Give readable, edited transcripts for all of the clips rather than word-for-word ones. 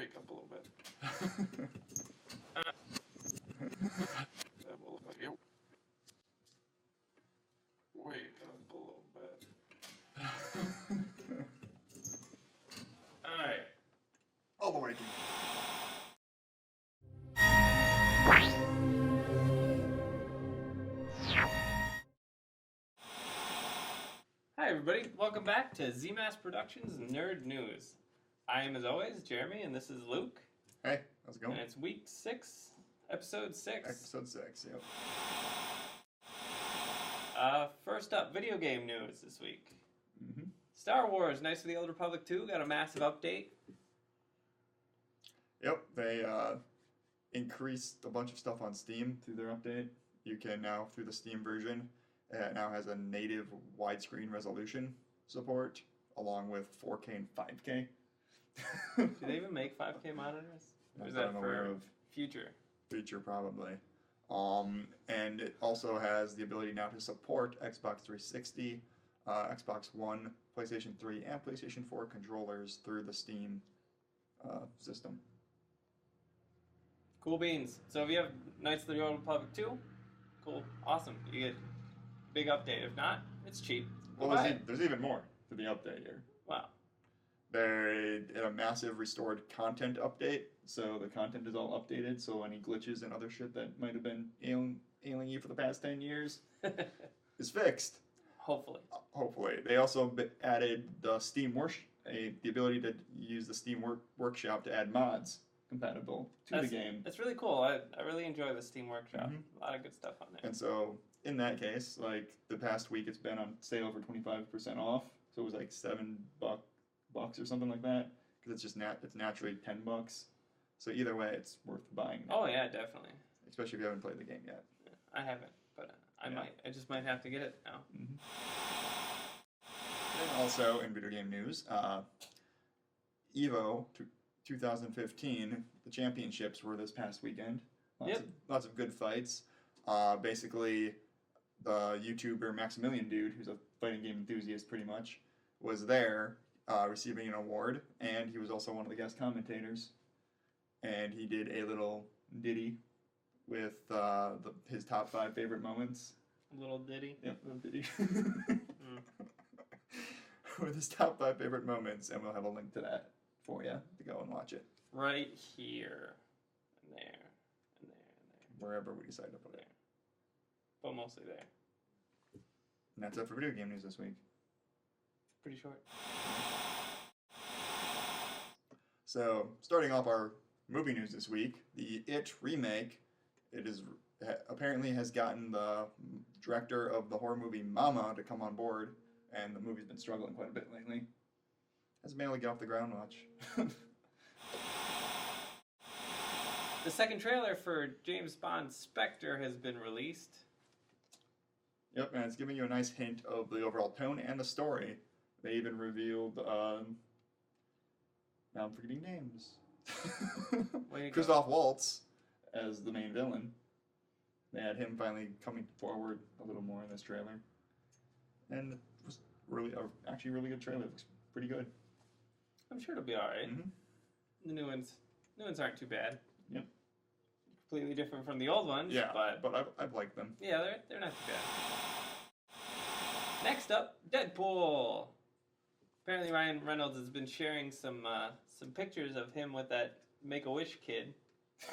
wake up a little bit. That will make you wake up a little bit. Alright. All the way. Hi everybody, welcome back to ZMass Productions Nerd News. I am, as always, Jeremy, and this is Luke. Hey, how's it going? And it's week 6, episode 6. Episode 6, yep. First up, video game news this week. Mm-hmm. Star Wars Knights of the Old Republic 2 got a massive update. Yep, they increased a bunch of stuff on Steam through their update. You can now, through the Steam version, it now has a native widescreen resolution support, along with 4K and 5K. Do they even make 5K monitors? Or is that for future? Future, probably. And it also has the ability now to support Xbox 360, Xbox One, PlayStation 3, and PlayStation 4 controllers through the Steam system. Cool beans. So if you have Knights of the Old Republic 2, cool, awesome. You get a big update. If not, it's cheap. Well, there's even more to the update here. Wow. They did a massive restored content update, so the content is all updated, so any glitches and other shit that might have been ailing you for the past 10 years is fixed. Hopefully. Hopefully. They also added the Steam the ability to use the Steam Workshop to add mods compatible to the game. That's really cool. I really enjoy the Steam Workshop. Mm-hmm. A lot of good stuff on there. And so, in that case, like, the past week it's been on sale for 25% off, so it was like $7 or something like that, because it's just it's naturally $10. So either way, it's worth buying now. Oh yeah, definitely. Especially if you haven't played the game yet. Yeah, I haven't, but I might. I just might have to get it now. Mm-hmm. And also in video game news, EVO 2015, the championships were this past weekend. Lots of good fights. Basically, the YouTuber Maximilian dude, who's a fighting game enthusiast pretty much, was there receiving an award, and he was also one of the guest commentators. And he did a little ditty with his top 5 favorite moments. A little ditty? Yep, a little ditty. With his top 5 favorite moments, and we'll have a link to that for you to go and watch it. Right here, and there, and there, and there. Wherever we decide to put it. But mostly there. And that's it for video game news this week. Pretty short. So, starting off our movie news this week, the It remake, apparently has gotten the director of the horror movie Mama to come on board, and the movie's been struggling quite a bit lately. Hasn't been able to get off the ground much. The second trailer for James Bond's Spectre has been released. Yep, and it's giving you a nice hint of the overall tone and the story. They even revealed, now I'm forgetting names. Christoph Waltz as the main villain. They had him finally coming forward a little more in this trailer. And it was actually a really good trailer. It looks pretty good. I'm sure it'll be alright. Mm-hmm. The new ones aren't too bad. Yep. Completely different from the old ones. Yeah, but I've liked them. Yeah, they're not too bad. Next up, Deadpool. Apparently Ryan Reynolds has been sharing some pictures of him with that Make-A-Wish kid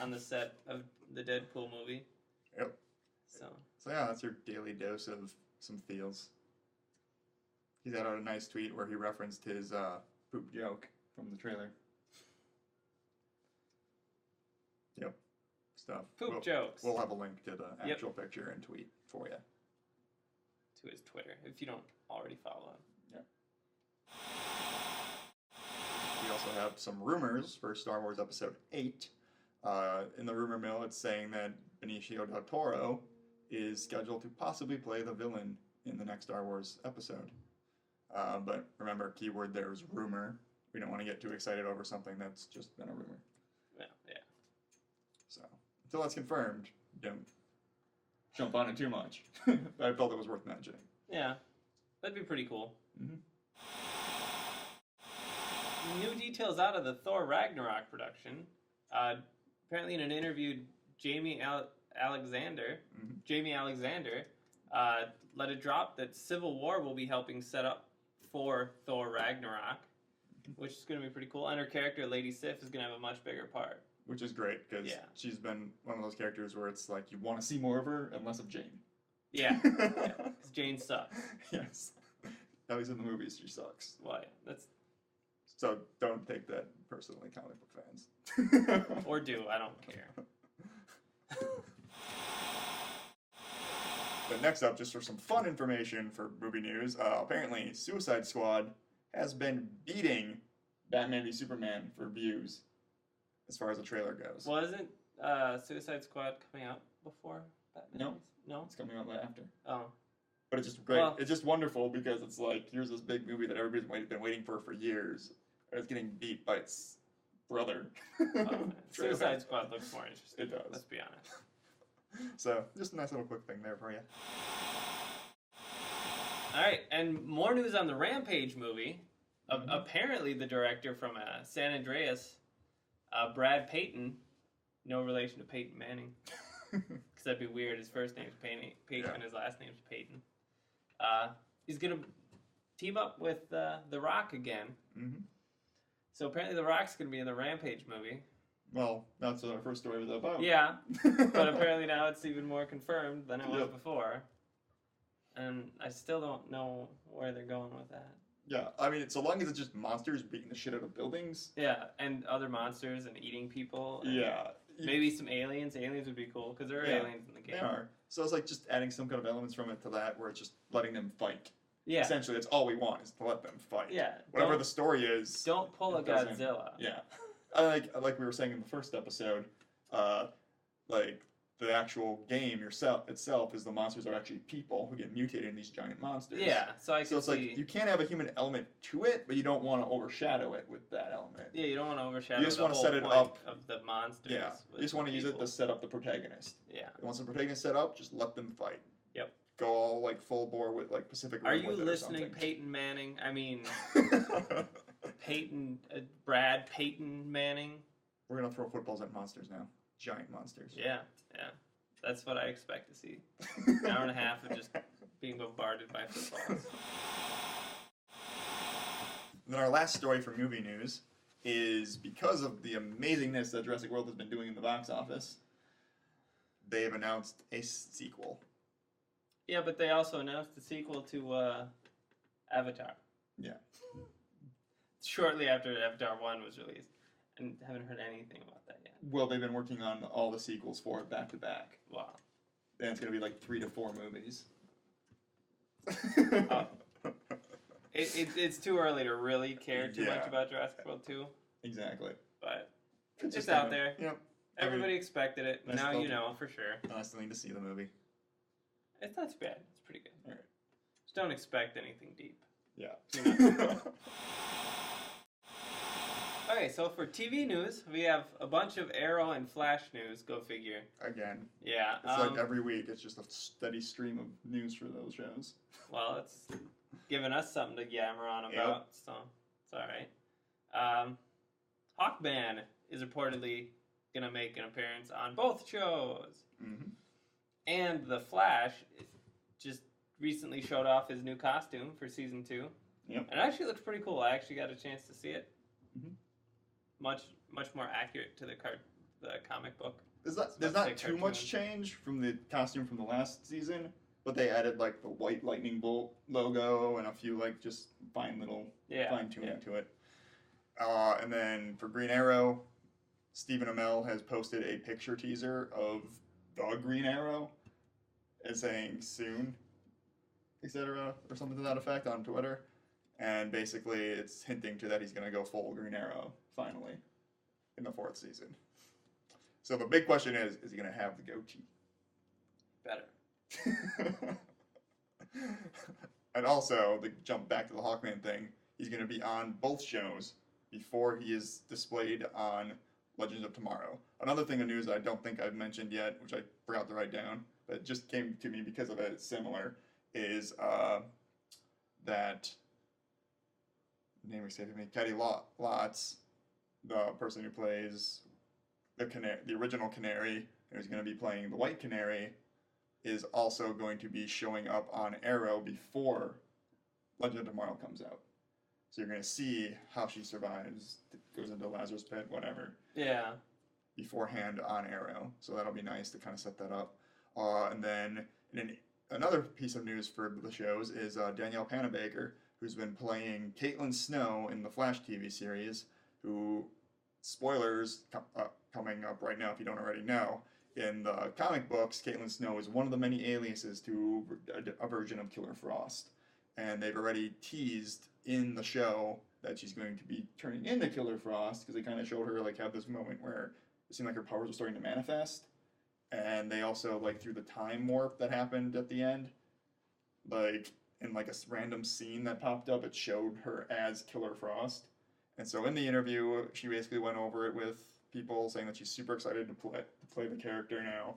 on the set of the Deadpool movie. Yep. So yeah, that's your daily dose of some feels. He's had out a nice tweet where he referenced his poop joke from the trailer. Yep. Stuff. Poop jokes. We'll have a link to the actual picture and tweet for you. To his Twitter, if you don't already follow him. Yep. We also have some rumors for Star Wars Episode 8. In the rumor mill, it's saying that Benicio del Toro is scheduled to possibly play the villain in the next Star Wars episode. But remember, keyword there is rumor. We don't want to get too excited over something that's just been a rumor. Yeah. So, until that's confirmed, don't jump on it too much. I felt it was worth mentioning. Yeah, that'd be pretty cool. Mm-hmm. new details out of the Thor Ragnarok production. Apparently, in an interview, Jaimie Alexander let it drop that Civil War will be helping set up for Thor Ragnarok, which is going to be pretty cool. And her character, Lady Sif, is going to have a much bigger part. Which is great, because she's been one of those characters where it's like you want to see more of her and less of Jane. Yeah, because Jane sucks. Yes. At least in the movies, she sucks. Why? That's... So don't take that personally, comic book fans. Or do, I don't care. But next up, just for some fun information for movie news, apparently Suicide Squad has been beating Batman v Superman for views, as far as the trailer goes. Wasn't Suicide Squad coming out before Batman? No? It's coming out after. Oh. But it's just great. Well, it's just wonderful because it's like, here's this big movie that everybody's been waiting for years, and it's getting beat by its brother. Suicide Squad looks more interesting. It does. Let's be honest. So, just a nice little quick thing there for you. Alright, and more news on the Rampage movie. Apparently the director from San Andreas, Brad Payton, no relation to Peyton Manning, because that'd be weird. His first name's Peyton and his last name's Peyton. He's going to team up with The Rock again. So apparently The Rock's going to be in the Rampage movie. Well, that's what our first story was about. Yeah, but apparently now it's even more confirmed than it was before. And I still don't know where they're going with that. Yeah, I mean, so long as it's just monsters beating the shit out of buildings. Yeah, and other monsters and eating people. And yeah. Maybe some aliens. Aliens would be cool, because there are aliens in the game. They are. So it's like just adding some kind of elements from it to that, where it's just letting them fight. Yeah. Essentially, that's all we want, is to let them fight. Yeah. Whatever the story is. Don't pull a Godzilla. Yeah. Like we were saying in the first episode, like the actual game itself is the monsters are actually people who get mutated in these giant monsters. Yeah, so it's like you can't have a human element to it, but you don't want to overshadow it with that element. Yeah, you don't want to overshadow. You just want to set it up of the monsters. Yeah, you just want to use it to set up the protagonist. Yeah. Once the protagonist set up, just let them fight. Yep. Go all like full bore with like Pacific Rim. Are you listening, Peyton Manning? I mean, Brad Peyton Manning. We're gonna throw footballs at monsters now. Giant monsters. Yeah. That's what I expect to see. An hour and a half of just being bombarded by footballs. Then our last story for movie news is because of the amazingness that Jurassic World has been doing in the box office, they have announced a sequel. Yeah, but they also announced the sequel to Avatar. Yeah. Shortly after Avatar 1 was released. And haven't heard anything about that yet. Well, they've been working on all the sequels for it back to back. Wow. And it's going to be like 3 to 4 movies. It's too early to really care too much about Jurassic World 2. Exactly. But it's out there. Yep. Everybody expected it. Now you know for sure. I still need to see the movie. It's not too bad. It's pretty good. All right. Just don't expect anything deep. Yeah. Okay, so for TV news, we have a bunch of Arrow and Flash news. Go figure. Again. Yeah. It's like every week, it's just a steady stream of news for those shows. Well, it's giving us something to yammer on about, so it's alright. Hawkman is reportedly going to make an appearance on both shows. Mm-hmm. And The Flash just recently showed off his new costume for season 2. Yep. And it actually looks pretty cool. I actually got a chance to see it. Mm-hmm. Much more accurate to the comic book. There's not too much change from the costume from the last season, but they added like the white lightning bolt logo and a few like just fine little fine tuning to it. And then for Green Arrow, Stephen Amell has posted a picture teaser of the Green Arrow and saying soon, etc., or something to that effect on Twitter. And basically, it's hinting to that he's going to go full Green Arrow, finally, in the 4th season. So the big question is he going to have the goatee? Better. And also, to jump back to the Hawkman thing, he's going to be on both shows before he is displayed on Legends of Tomorrow. Another thing of news that I don't think I've mentioned yet, which I forgot to write down, but it just came to me because of it, similar, is that name escaping me. Caddy Lotz, the person who plays the original Canary, who's going to be playing the White Canary, is also going to be showing up on Arrow before Legend of Tomorrow comes out. So you're going to see how she survives, goes into Lazarus Pit, whatever. Yeah. Beforehand on Arrow. So that'll be nice to kind of set that up. And then another piece of news for the shows is Danielle Panabaker, who's been playing Caitlin Snow in the Flash TV series, who, spoilers coming up right now if you don't already know, in the comic books, Caitlin Snow is one of the many aliases to a version of Killer Frost. And they've already teased in the show that she's going to be turning into Killer Frost, because they kind of showed her, like, have this moment where it seemed like her powers were starting to manifest. And they also, like, through the time warp that happened at the end, like, in, like, a random scene that popped up, it showed her as Killer Frost. And so in the interview, she basically went over it with people, saying that she's super excited to play the character now,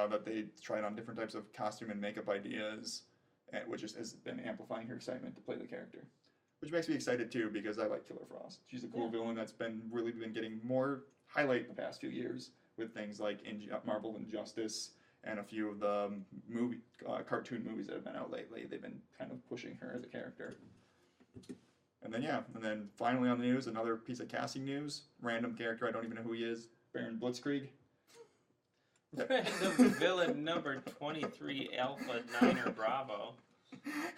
that they tried on different types of costume and makeup ideas, which has been amplifying her excitement to play the character. Which makes me excited too, because I like Killer Frost. She's a cool villain that's really been getting more highlight in the past few years with things like Marvel Injustice and a few of the cartoon movies that have been out lately. They've been kind of pushing her as a character. And then finally on the news, another piece of casting news. Random character, I don't even know who he is. Baron Blitzkrieg. Random villain number 23 Alpha Niner Bravo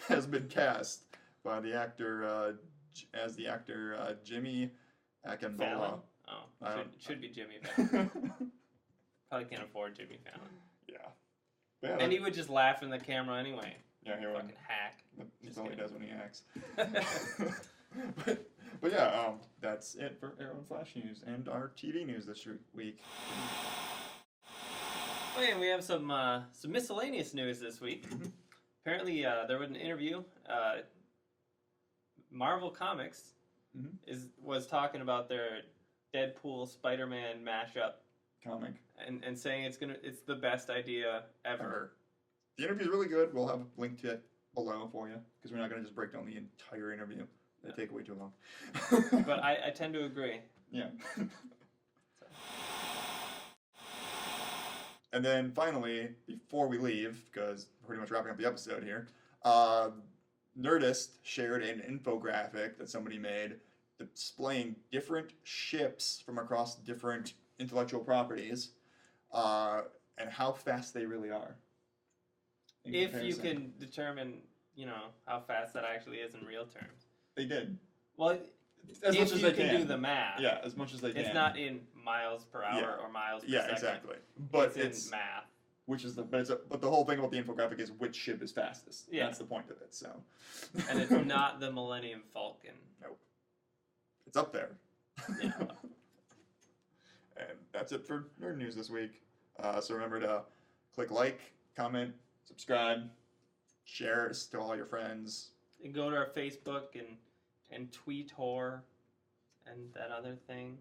has been cast by the actor Jaimie Alexander. Fallon? Oh, should be Jimmy Fallon. Probably can't afford Jimmy Fallon. Yeah. And he would just laugh in the camera anyway. Yeah, he would. Fucking hack. That's all he does when he acts. but yeah, that's it for Arrow and Flash news and our TV news this week. Oh yeah, we have some miscellaneous news this week. Apparently, there was an interview. Marvel Comics was talking about their Deadpool Spider-Man mashup comic and saying it's the best idea ever. The interview is really good. We'll have a link to it below for you, because we're not going to just break down the entire interview. It'd take way too long. But I tend to agree. Yeah. And then finally, before we leave, because we're pretty much wrapping up the episode here, Nerdist shared an infographic that somebody made displaying different ships from across different intellectual properties, and how fast they really are. If you can determine, how fast that actually is in real terms. They did. Well, as much as they can do the math. Yeah, as much as they can. It's not in miles per hour or miles per second. Yeah, exactly. But it's in math. But the whole thing about the infographic is which ship is fastest. Yeah. That's the point of it. So. And it's not the Millennium Falcon. Nope. It's up there. Yeah. And that's it for Nerd News this week. So remember to click like, comment, subscribe, share us to all your friends. And go to our Facebook and tweet horror and that other thing.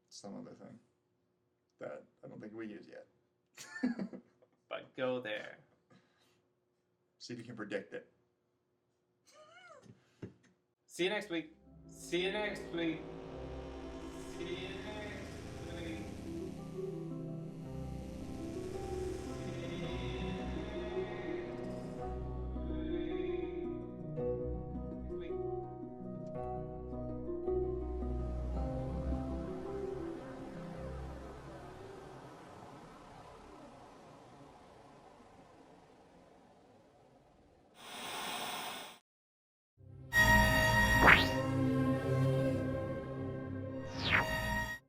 Some other thing that I don't think we use yet. But go there. See if you can predict it. See you next week. See you next week. See you next week.